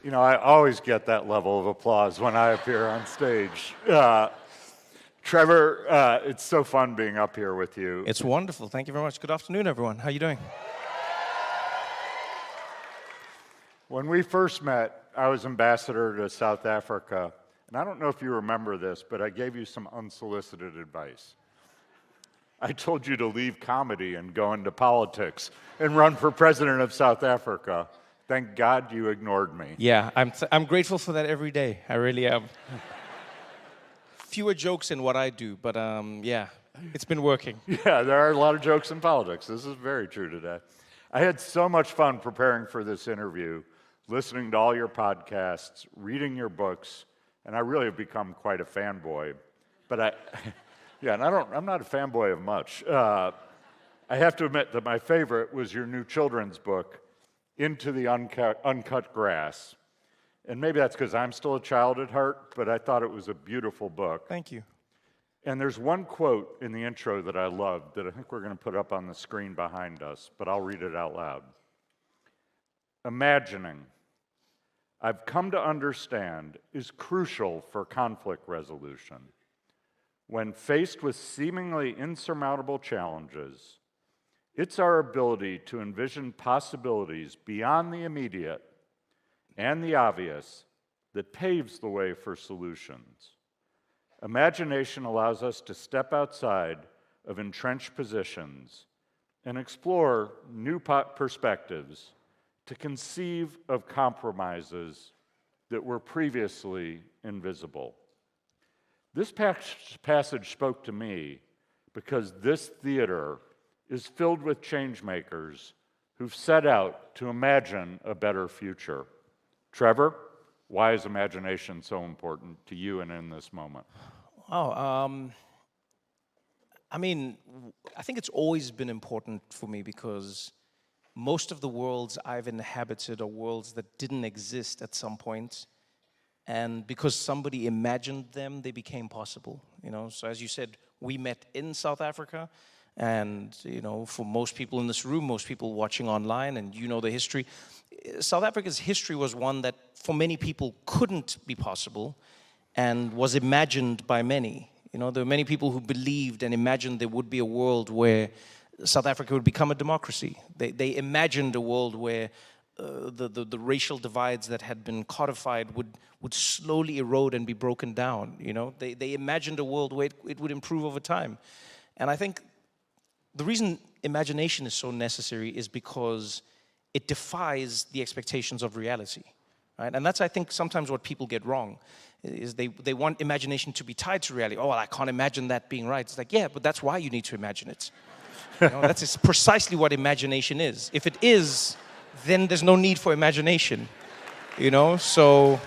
You know, I always get that level of applause when I appear on stage. Trevor, it's so fun being up here with you. It's wonderful. Thank you very much. Good afternoon, everyone. How are you doing? When we first met, I was ambassador to South Africa, and I don't know if you remember this, but I gave you some unsolicited advice. I told you to leave comedy and go into politics and run for president of South Africa. Thank God you ignored me. Yeah, I'm grateful for that every day. I really am. Fewer jokes in what I do, but yeah, it's been working. Yeah, there are a lot of jokes in politics. This is very true today. I had so much fun preparing for this interview, listening to all your podcasts, reading your books, and I really have become quite a fanboy. But and I'm not a fanboy of much. I have to admit that my favorite was your new children's book, Into the Uncut Grass. And maybe that's because I'm still a child at heart, but I thought it was a beautiful book. Thank you. And there's one quote in the intro that I loved that I think we're going to put up on the screen behind us, but I'll read it out loud. Imagining, I've come to understand, is crucial for conflict resolution. When faced with seemingly insurmountable challenges, it's our ability to envision possibilities beyond the immediate and the obvious that paves the way for solutions. Imagination allows us to step outside of entrenched positions and explore new perspectives, to conceive of compromises that were previously invisible. This passage spoke to me because this theater is filled with change makers who've set out to imagine a better future. Trevor, why is imagination so important to you and in this moment? Wow. I mean, I think it's always been important for me because most of the worlds I've inhabited are worlds that didn't exist at some point. And because somebody imagined them, they became possible. You know, so as you said, we met in South Africa. And, you know, for most people in this room, most people watching online, and you know the history, South Africa's history was one that for many people couldn't be possible and was imagined by many. You know, there were many people who believed and imagined there would be a world where South Africa would become a democracy. They imagined a world where the racial divides that had been codified would slowly erode and be broken down. You know, they imagined a world where it would improve over time. And I think the reason imagination is so necessary is because it defies the expectations of reality, right? And that's, I think, sometimes what people get wrong, is they want imagination to be tied to reality. Oh, well, I can't imagine that being right. It's like, yeah, but that's why you need to imagine it. You know, that's precisely what imagination is. If it is, then there's no need for imagination, you know? So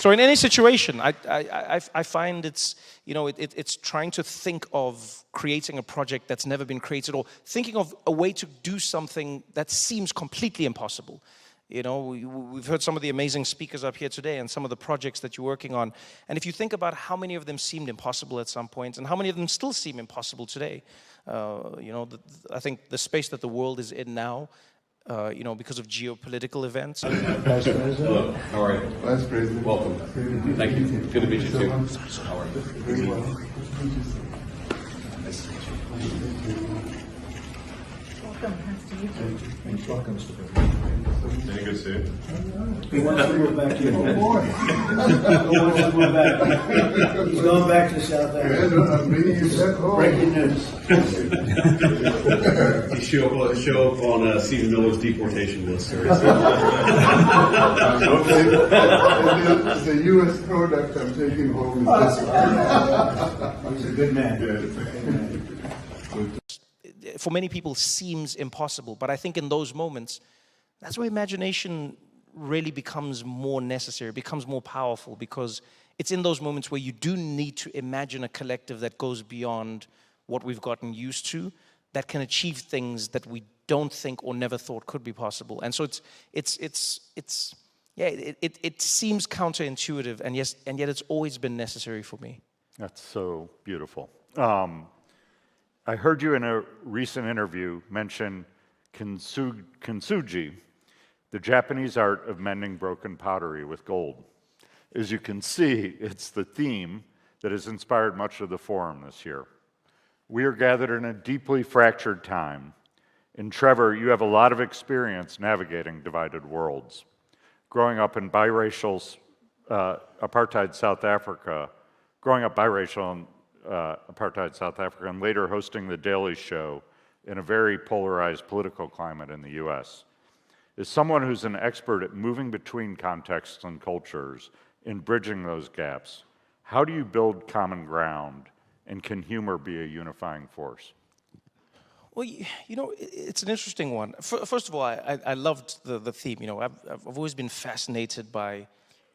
in any situation, I find it's, you know, it's trying to think of creating a project that's never been created, or thinking of a way to do something that seems completely impossible. You know, we've heard some of the amazing speakers up here today and some of the projects that you're working on. And if you think about how many of them seemed impossible at some point and how many of them still seem impossible today, you know, I think the space that the world is in now, you know, because of geopolitical events. Vice President. Hello, how are you? Vice President. Welcome. Thank you. Good to meet you too. How are you? Very well. Nice to meet you. Welcome. Nice to meet you. Thanks. Welcome, Mr. President. Very good to see you. He wants to move back here. Oh, boy. He wants to move back. He's going back to South Africa. Breaking news. You show up on Stephen Miller's deportation list. It's a U.S. product I'm taking home. He's a good man. For many people, seems impossible. But I think in those moments, that's where imagination really becomes more necessary, becomes more powerful, because it's in those moments where you do need to imagine a collective that goes beyond what we've gotten used to, that can achieve things that we don't think or never thought could be possible. And so it seems counterintuitive, and yet it's always been necessary for me. That's so beautiful. I heard you in a recent interview mention kintsugi, the Japanese art of mending broken pottery with gold. As you can see, it's the theme that has inspired much of the forum this year. We are gathered in a deeply fractured time. And Trevor, you have a lot of experience navigating divided worlds. Growing up in biracial apartheid South Africa, and later hosting The Daily Show in a very polarized political climate in the US. As someone who's an expert at moving between contexts and cultures and bridging those gaps, how do you build common ground, and can humor be a unifying force? Well, you know, it's an interesting one. First of all, I loved the theme. You know, I've always been fascinated by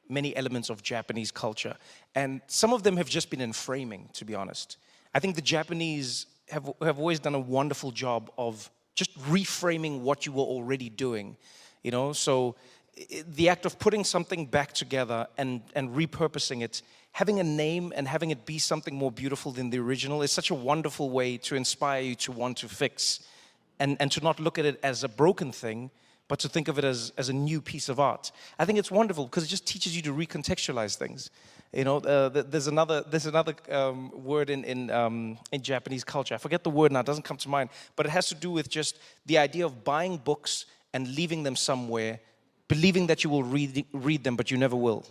many elements of Japanese culture, and some of them have just been in framing, to be honest. I think the Japanese have always done a wonderful job of just reframing what you were already doing, you know? So the act of putting something back together and repurposing it, having a name and having it be something more beautiful than the original is such a wonderful way to inspire you to want to fix and to not look at it as a broken thing, but to think of it as a new piece of art. I think it's wonderful because it just teaches you to recontextualize things. You know, there's another word in Japanese culture. I forget the word now, it doesn't come to mind, but it has to do with just the idea of buying books and leaving them somewhere, believing that you will read them, but you never will.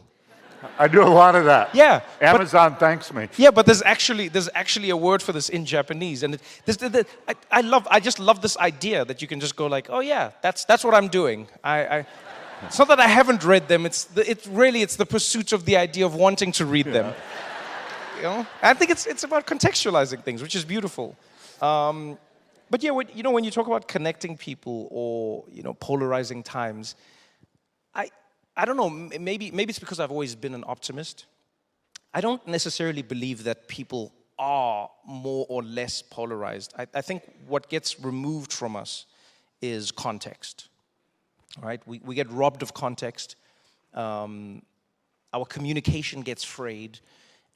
I do a lot of that. Yeah. Amazon thanks me. Yeah, but there's actually a word for this in Japanese, and I just love this idea that you can just go like, oh yeah, that's what I'm doing. It's not that I haven't read them. It's the pursuit of the idea of wanting to read them. You know, I think it's about contextualizing things, which is beautiful. But yeah, when you talk about connecting people or polarizing times, I don't know. Maybe it's because I've always been an optimist. I don't necessarily believe that people are more or less polarized. I think what gets removed from us is context. Right? We get robbed of context. Our communication gets frayed,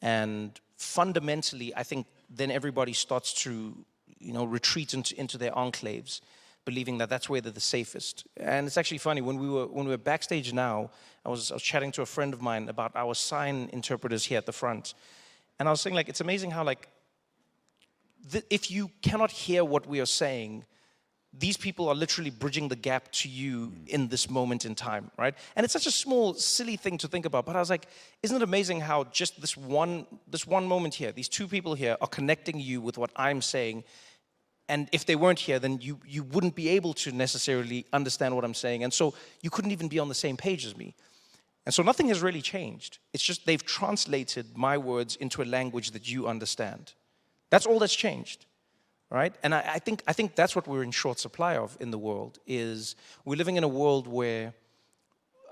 and fundamentally, I think then everybody starts to retreat into their enclaves, believing that that's where they're the safest. And it's actually funny, when we were backstage now, I was chatting to a friend of mine about our sign interpreters here at the front. And I was saying, like, it's amazing how, like, if you cannot hear what we are saying, these people are literally bridging the gap to you in this moment in time, right? And it's such a small, silly thing to think about, but I was like, isn't it amazing how just this one moment here, these two people here are connecting you with what I'm saying. And if they weren't here, then you wouldn't be able to necessarily understand what I'm saying. And so you couldn't even be on the same page as me. And so nothing has really changed. It's just they've translated my words into a language that you understand. That's all that's changed, right? And I think that's what we're in short supply of in the world, is we're living in a world where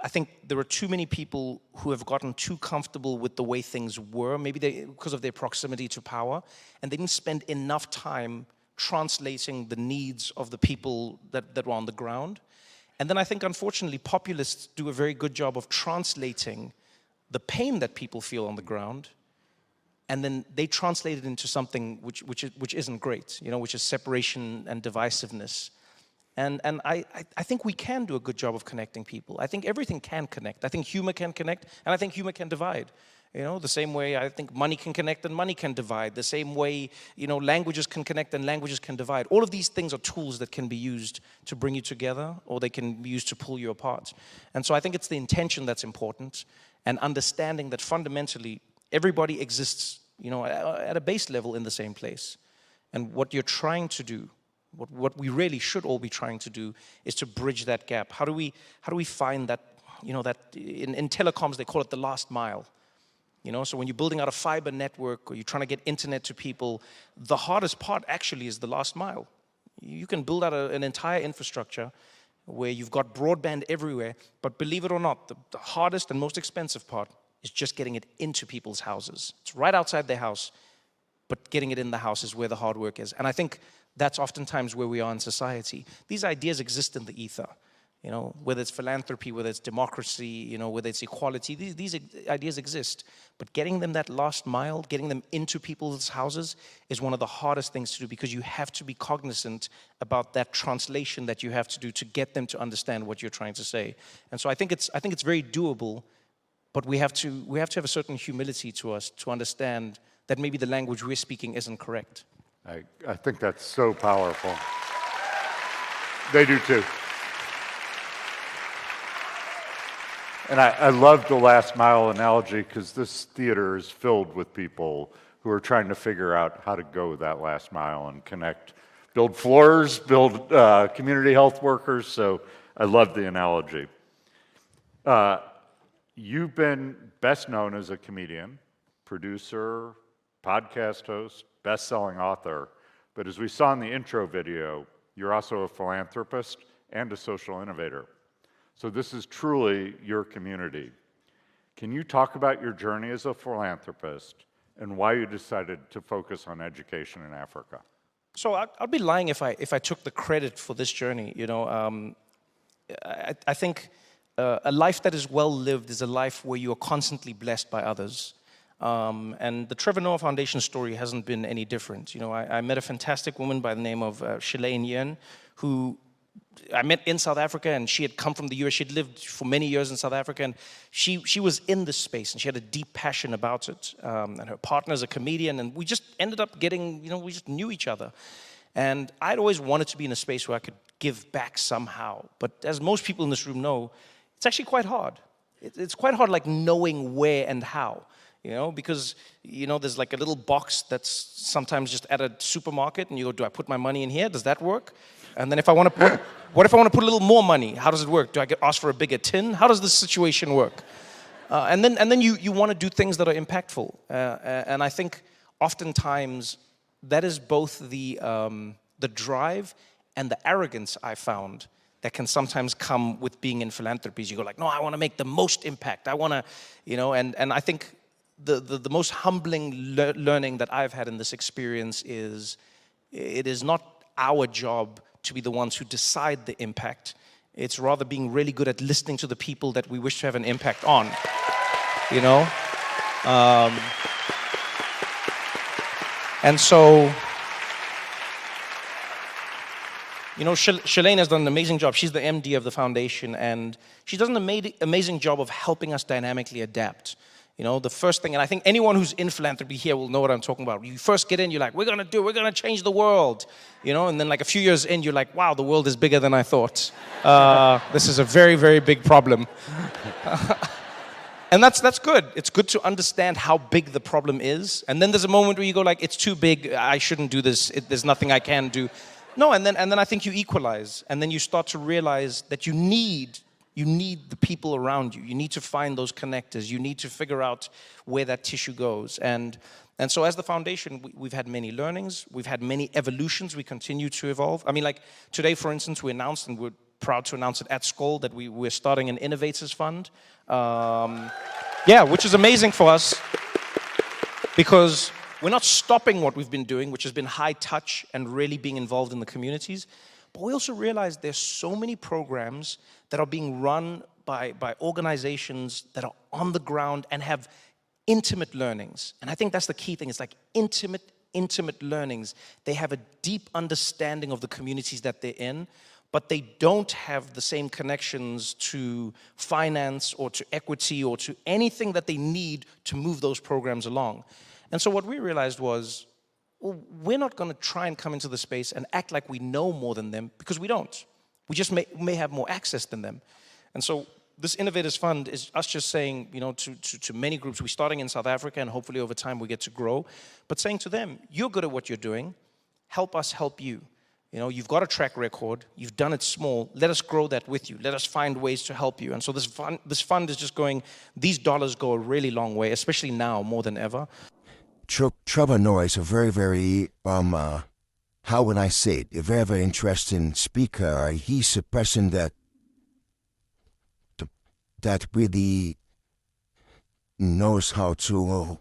I think there are too many people who have gotten too comfortable with the way things were, maybe because of their proximity to power, and they didn't spend enough time translating the needs of the people that were on the ground. And then I think, unfortunately, populists do a very good job of translating the pain that people feel on the ground, and then they translate it into something which isn't great, which is separation and divisiveness. And I think we can do a good job of connecting people. I think everything can connect. I think humor can connect, and I think humor can divide. The same way I think money can connect and money can divide. The same way, languages can connect and languages can divide. All of these things are tools that can be used to bring you together, or they can be used to pull you apart. And so I think it's the intention that's important, and understanding that fundamentally everybody exists, at a base level in the same place. And what you're trying to do, what we really should all be trying to do, is to bridge that gap. How do we find that, that in telecoms they call it the last mile. So when you're building out a fiber network or you're trying to get internet to people, the hardest part actually is the last mile. You can build out an entire infrastructure where you've got broadband everywhere, but believe it or not, the hardest and most expensive part is just getting it into people's houses. It's right outside their house, but getting it in the house is where the hard work is. And I think that's oftentimes where we are in society. These ideas exist in the ether. You know, whether it's philanthropy, whether it's democracy, you know, whether it's equality, these ideas exist. But getting them that last mile, getting them into people's houses is one of the hardest things to do, because you have to be cognizant about that translation that you have to do to get them to understand what you're trying to say. And so I think it's very doable, but we have to have a certain humility to us to understand that maybe the language we're speaking isn't correct. I think that's so powerful. They do too. And I love the last mile analogy, because this theater is filled with people who are trying to figure out how to go that last mile and connect, build floors, build community health workers. So I love the analogy. You've been best known as a comedian, producer, podcast host, best-selling author. But as we saw in the intro video, you're also a philanthropist and a social innovator. So this is truly your community. Can you talk about your journey as a philanthropist and why you decided to focus on education in Africa? So I'd be lying if I took the credit for this journey. You know, I think a life that is well lived is a life where you are constantly blessed by others. And the Trevor Noah Foundation story hasn't been any different. You know, I met a fantastic woman by the name of Shalane Yen, who I met in South Africa, and she had come from the US. She'd lived for many years in South Africa, and she was in this space, and she had a deep passion about it. And her partner's a comedian, and we just ended up getting, you know, we just knew each other. And I'd always wanted to be in a space where I could give back somehow. But as most people in this room know, it's actually quite hard. It's quite hard, like, knowing where and how. You know, because, you know, there's like a little box that's sometimes just at a supermarket, and you go, do I put my money in here? Does that work? And then if I want to put, what if I want to put a little more money? How does it work? Do I ask for a bigger tin? How does this situation work? And then you want to do things that are impactful. And I think oftentimes that is both the drive and the arrogance I found that can sometimes come with being in philanthropies. You go like, no, I want to make the most impact. I want to, you know, and I think the most humbling learning that I've had in this experience is it is not our job to be the ones who decide the impact. It's rather being really good at listening to the people that we wish to have an impact on, you know? And so, you know, Shalane has done an amazing job. She's the MD of the foundation, and she does an amazing job of helping us dynamically adapt. You know, the first thing, and I think anyone who's in philanthropy here will know what I'm talking about. You first get in, you're like, we're going to change the world. You know, and then like a few years in, you're like, wow, the world is bigger than I thought. This is a very, very big problem. And that's good. It's good to understand how big the problem is. And then there's a moment where you go like, it's too big, I shouldn't do this, there's nothing I can do. No, and then I think you equalize. And then you start to realize that you need the people around you. You need to find those connectors. You need to figure out where that tissue goes. And so as the foundation, we've had many learnings. We've had many evolutions. We continue to evolve. I mean, like today, for instance, we announced, and we're proud to announce it at Skoll, that we're starting an Innovators Fund. Which is amazing for us, because we're not stopping what we've been doing, which has been high touch and really being involved in the communities. But we also realize there's so many programs that are being run by organizations that are on the ground and have intimate learnings. And I think that's the key thing. It's like intimate learnings. They have a deep understanding of the communities that they're in, but they don't have the same connections to finance or to equity or to anything that they need to move those programs along. And so what we realized was, well, we're not going to try and come into the space and act like we know more than them, because we don't. We just may have more access than them. And so this Innovators Fund is us just saying, you know, to many groups, we're starting in South Africa, and hopefully over time we get to grow, but saying to them, you're good at what you're doing, help us help you. You know, you've got a track record, you've done it small, let us grow that with you, let us find ways to help you. And so this fund is just going, these dollars go a really long way, especially now more than ever. Trevor Noah is a very, very, how would I say it, a very, very interesting speaker. He's a person that really knows how to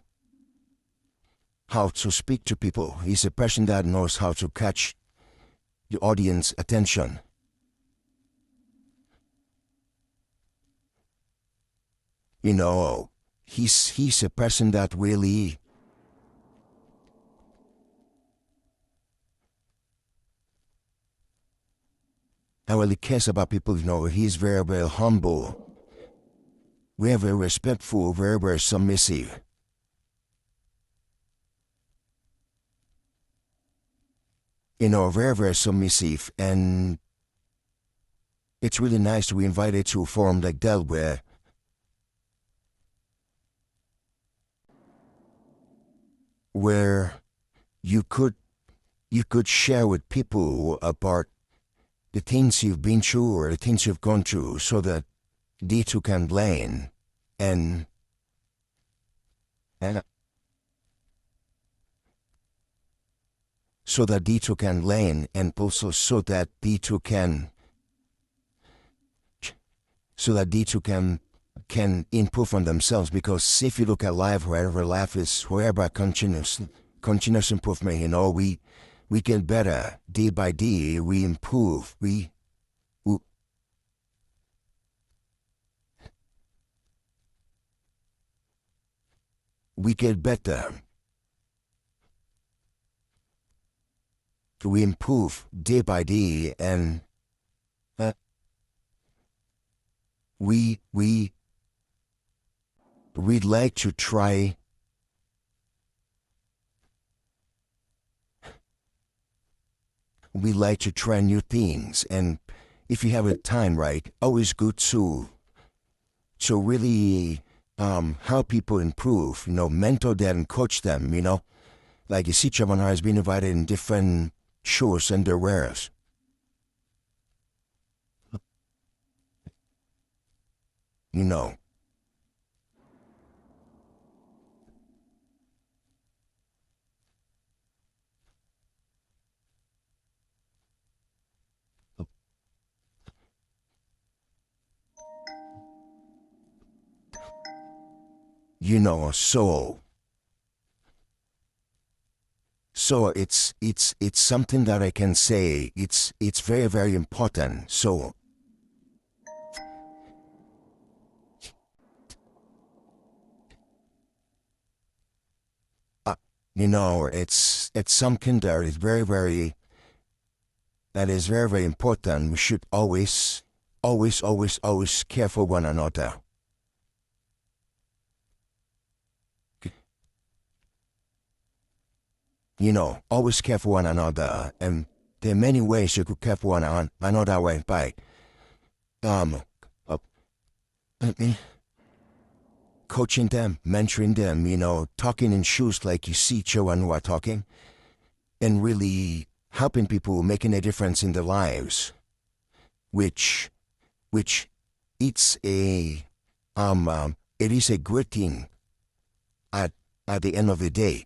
speak to people. He's a person that knows how to catch the audience attention. You know, he's a person that really cares about people. You know, he's very, very humble, very, very respectful, very, very submissive. You know, very, very submissive, and it's really nice to be invited to a forum like that where you could share with people about the things you've been through or the things you've gone through, so that they too can learn and so that they too can learn, and also so that they too can improve on themselves. Because if you look at life, wherever life is, wherever continuous improvement, you know, we get better day by day. We improve. We get better. We improve day by day, and we'd like to try. We like to try new things, and if you have a time, right, always good to really help people improve. You know, mentor them and coach them. You know, like you see, Trevor has been invited in different shows and their wares. You know. You know, so it's something that I can say it's very, very important. So you know, it's something that is very, very important. We should always care for one another. You know, always care for one another, and there are many ways you could care for one another way by coaching them, mentoring them, you know, talking in shoes like you see children who are talking, and really helping people, making a difference in their lives, which it's a it is a good thing at the end of the day.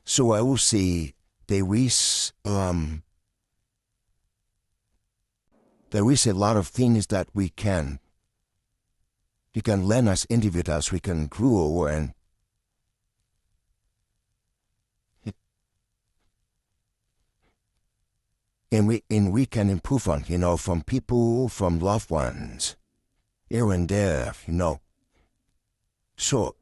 So I will say there is a lot of things that we can learn as individuals. We can grow, and we can improve on, you know, from people, from loved ones, here and there, you know. So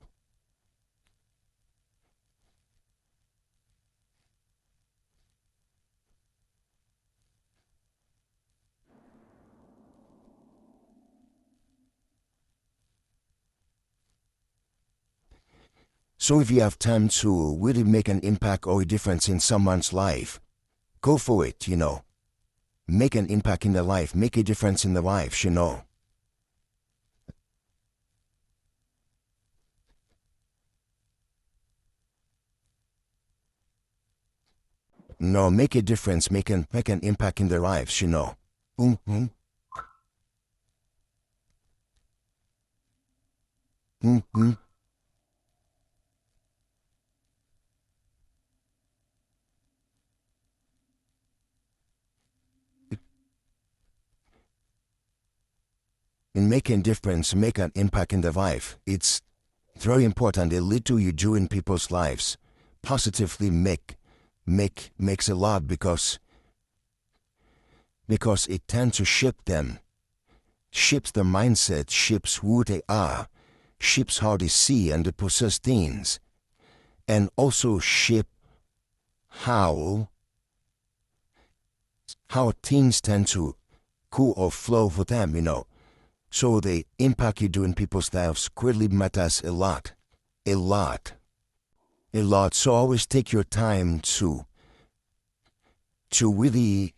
if you have time to really make an impact or a difference in someone's life, go for it, you know. Make an impact in their life, make a difference in their lives, you know. No, make a difference, make an impact in their lives, you know. Mm-hmm. Mm-hmm. In making difference, make an impact in their life, it's very important. The little you do in people's lives positively makes a lot, because it tends to shape them shapes their mindset, shapes who they are, shapes how they see and they possess things, and also shape how things tend to go or flow for them, So the impact you do in people's lives greatly matters a lot. A lot. A lot. So always take your time to really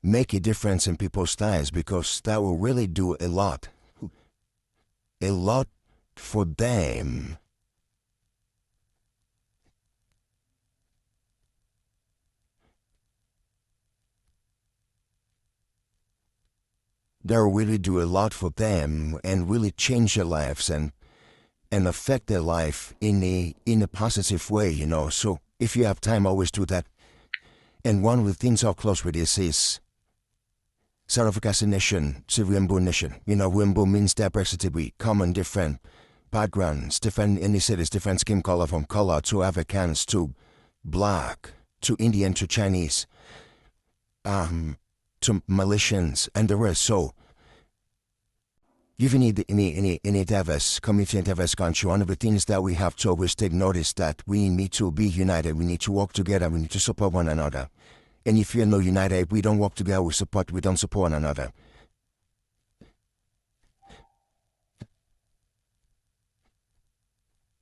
make a difference in people's lives, because that will really do a lot. A lot for them. That will really do a lot for them and really change their lives and affect their life in a positive way, So if you have time, always do that. And one of the things I'll close with is South Africa's a nation, it's a rainbow nation. Rainbow means diversity. We come in different backgrounds, different ethnicities, different skin color, from color to Africans to black to Indian to Chinese, to Malaysians and the rest. So even in a diverse community and diverse country, one of the things that we have to always take notice that we need to be united. We need to work together. We need to support one another. And if you're not united, if we don't work together, we don't support one another.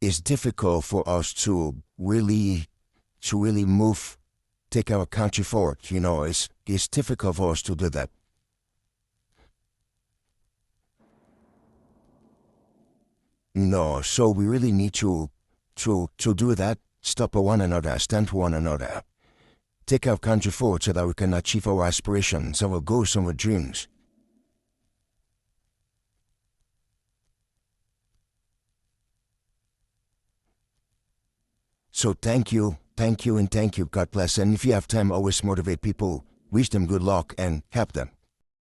It's difficult for us to really move, take our country forward. It's difficult for us to do that. So we really need to do that, stop one another, stand for one another, take our country forward so that we can achieve our aspirations, our goals, our dreams. So thank you, and thank you. God bless. And if you have time, always motivate people, wish them good luck, and help them.